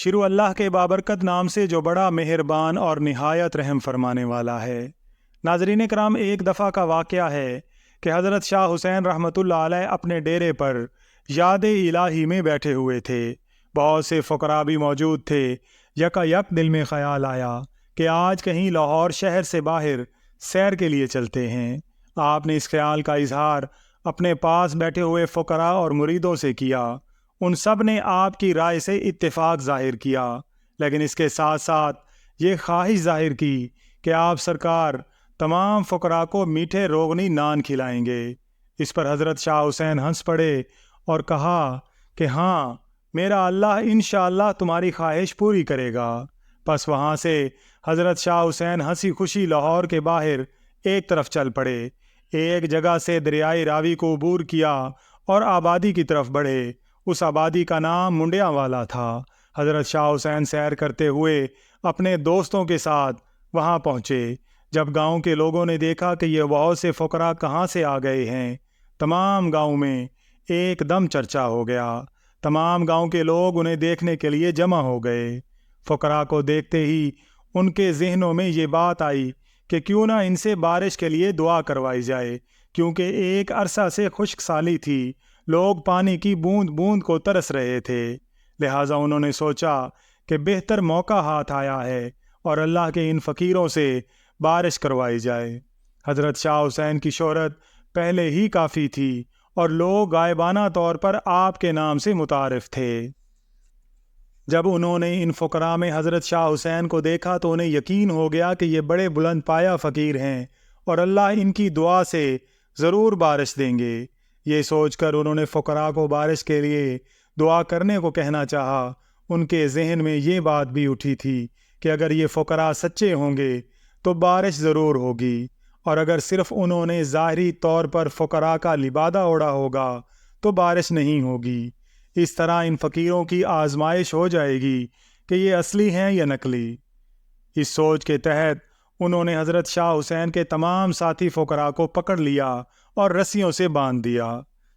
شروع اللہ کے بابرکت نام سے جو بڑا مہربان اور نہایت رحم فرمانے والا ہے۔ ناظرین کرام، ایک دفعہ کا واقعہ ہے کہ حضرت شاہ حسین رحمۃ اللہ علیہ اپنے ڈیرے پر یاد الہی میں بیٹھے ہوئے تھے۔ بہت سے فقراء بھی موجود تھے۔ یکا یک دل میں خیال آیا کہ آج کہیں لاہور شہر سے باہر سیر کے لیے چلتے ہیں۔ آپ نے اس خیال کا اظہار اپنے پاس بیٹھے ہوئے فقراء اور مریدوں سے کیا۔ ان سب نے آپ کی رائے سے اتفاق ظاہر کیا، لیکن اس کے ساتھ ساتھ یہ خواہش ظاہر کی کہ آپ سرکار تمام فقراء کو میٹھے روغنی نان کھلائیں گے۔ اس پر حضرت شاہ حسین ہنس پڑے اور کہا کہ ہاں، میرا اللہ انشاءاللہ تمہاری خواہش پوری کرے گا۔ پس وہاں سے حضرت شاہ حسین ہنسی خوشی لاہور کے باہر ایک طرف چل پڑے۔ ایک جگہ سے دریائے راوی کو عبور کیا اور آبادی کی طرف بڑھے۔ اس آبادی کا نام منڈیاں والا تھا۔ حضرت شاہ حسین سیر کرتے ہوئے اپنے دوستوں کے ساتھ وہاں پہنچے۔ جب گاؤں کے لوگوں نے دیکھا کہ یہ بہت سے فقراء کہاں سے آ گئے ہیں، تمام گاؤں میں ایک دم چرچا ہو گیا۔ تمام گاؤں کے لوگ انہیں دیکھنے کے لیے جمع ہو گئے۔ فقراء کو دیکھتے ہی ان کے ذہنوں میں یہ بات آئی کہ کیوں نہ ان سے بارش کے لیے دعا کروائی جائے، کیونکہ ایک عرصہ سے خشک سالی تھی، لوگ پانی کی بوند بوند کو ترس رہے تھے۔ لہٰذا انہوں نے سوچا کہ بہتر موقع ہاتھ آیا ہے اور اللہ کے ان فقیروں سے بارش کروائی جائے۔ حضرت شاہ حسین کی شہرت پہلے ہی کافی تھی اور لوگ غائبانہ طور پر آپ کے نام سے متعارف تھے۔ جب انہوں نے ان فقراء میں حضرت شاہ حسین کو دیکھا تو انہیں یقین ہو گیا کہ یہ بڑے بلند پایہ فقیر ہیں اور اللہ ان کی دعا سے ضرور بارش دیں گے۔ یہ سوچ کر انہوں نے فقراء کو بارش کے لیے دعا کرنے کو کہنا چاہا۔ ان کے ذہن میں یہ بات بھی اٹھی تھی کہ اگر یہ فقراء سچے ہوں گے تو بارش ضرور ہوگی، اور اگر صرف انہوں نے ظاہری طور پر فقراء کا لبادہ اوڑھا ہوگا تو بارش نہیں ہوگی۔ اس طرح ان فقیروں کی آزمائش ہو جائے گی کہ یہ اصلی ہیں یا نقلی۔ اس سوچ کے تحت انہوں نے حضرت شاہ حسین کے تمام ساتھی فقراء کو پکڑ لیا اور رسیوں سے باندھ دیا۔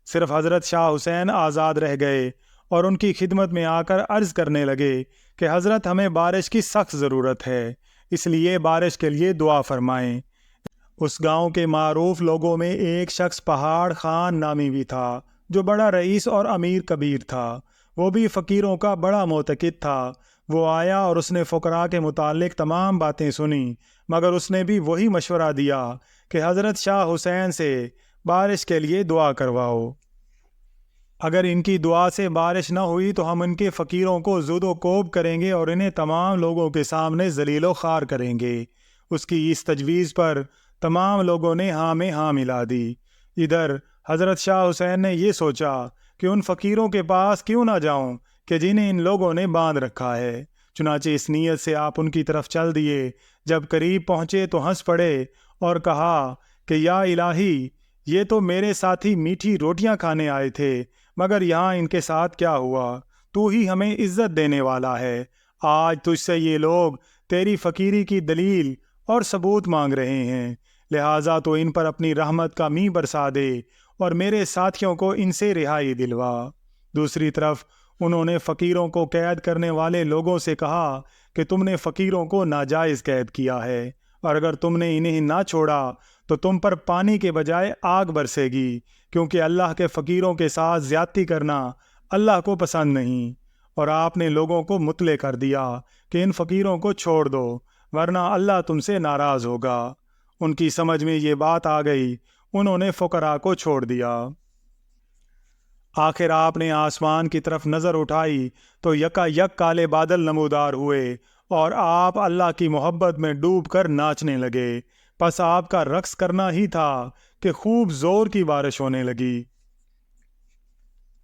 صرف حضرت شاہ حسین آزاد رہ گئے اور ان کی خدمت میں آ کر عرض کرنے لگے کہ حضرت، ہمیں بارش کی سخت ضرورت ہے، اس لیے بارش کے لیے دعا فرمائیں۔ اس گاؤں کے معروف لوگوں میں ایک شخص پہاڑ خان نامی بھی تھا، جو بڑا رئیس اور امیر کبیر تھا۔ وہ بھی فقیروں کا بڑا معتقد تھا۔ وہ آیا اور اس نے فقراء کے متعلق تمام باتیں سنی، مگر اس نے بھی وہی مشورہ دیا کہ حضرت شاہ حسین سے بارش کے لیے دعا کرواؤ۔ اگر ان کی دعا سے بارش نہ ہوئی تو ہم ان کے فقیروں کو زد و کوب کریں گے اور انہیں تمام لوگوں کے سامنے ذلیل و خوار کریں گے۔ اس کی اس تجویز پر تمام لوگوں نے ہاں میں ہاں ملا دی۔ ادھر حضرت شاہ حسین نے یہ سوچا کہ ان فقیروں کے پاس کیوں نہ جاؤں کہ جنہیں ان لوگوں نے باندھ رکھا ہے۔ چنانچہ اس نیت سے آپ ان کی طرف چل دیے۔ جب قریب پہنچے تو ہنس پڑے اور کہا کہ یا الہی، یہ تو میرے ساتھی میٹھی روٹیاں کھانے آئے تھے، مگر یہاں ان کے ساتھ کیا ہوا؟ تو ہی ہمیں عزت دینے والا ہے۔ آج تجھ سے یہ لوگ تیری فقیری کی دلیل اور ثبوت مانگ رہے ہیں، لہٰذا تو ان پر اپنی رحمت کا مینہ برسا دے اور میرے ساتھیوں کو ان سے رہائی دلوا۔ دوسری طرف انہوں نے فقیروں کو قید کرنے والے لوگوں سے کہا کہ تم نے فقیروں کو ناجائز قید کیا ہے، اور اگر تم نے انہیں نہ چھوڑا تو تم پر پانی کے بجائے آگ برسے گی، کیونکہ اللہ کے فقیروں کے ساتھ زیادتی کرنا اللہ کو پسند نہیں۔ اور آپ نے لوگوں کو مطلع کر دیا کہ ان فقیروں کو چھوڑ دو، ورنہ اللہ تم سے ناراض ہوگا۔ ان کی سمجھ میں یہ بات آ گئی، انہوں نے فقراء کو چھوڑ دیا۔ آخر آپ نے آسمان کی طرف نظر اٹھائی تو یکا یک کالے بادل نمودار ہوئے اور آپ اللہ کی محبت میں ڈوب کر ناچنے لگے۔ پس آپ کا رقص کرنا ہی تھا کہ خوب زور کی بارش ہونے لگی،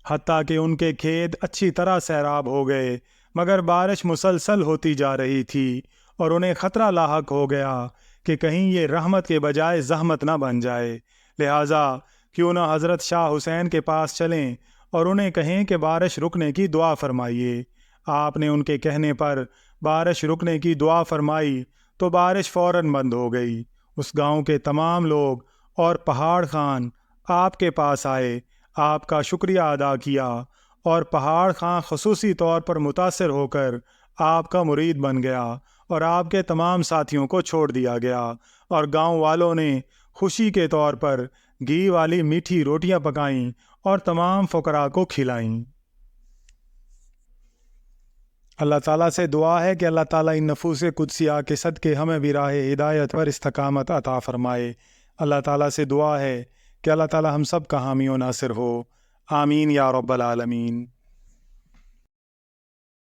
حتیٰ کہ ان کے کھیت اچھی طرح سیراب ہو گئے، مگر بارش مسلسل ہوتی جا رہی تھی اور انہیں خطرہ لاحق ہو گیا کہ کہیں یہ رحمت کے بجائے زحمت نہ بن جائے۔ لہٰذا کیوں نہ حضرت شاہ حسین کے پاس چلیں اور انہیں کہیں کہ بارش رکنے کی دعا فرمائیے۔ آپ نے ان کے کہنے پر بارش رکنے کی دعا فرمائی تو بارش فوراً بند ہو گئی۔ اس گاؤں کے تمام لوگ اور پہاڑ خان آپ کے پاس آئے، آپ کا شکریہ ادا کیا اور پہاڑ خاں خصوصی طور پر متاثر ہو کر آپ کا مرید بن گیا اور آپ کے تمام ساتھیوں کو چھوڑ دیا گیا، اور گاؤں والوں نے خوشی کے طور پر گھی والی میٹھی روٹیاں پکائیں اور تمام فقراء کو کھلائیں۔ اللہ تعالیٰ سے دعا ہے کہ اللہ تعالیٰ ان نفوس قدسیہ کے صدقے ہمیں بھی راہ ہدایت پر استقامت عطا فرمائے۔ اللہ تعالیٰ سے دعا ہے کہ اللہ تعالیٰ ہم سب کا حامی و ناصر ہو، آمین یا رب العالمین۔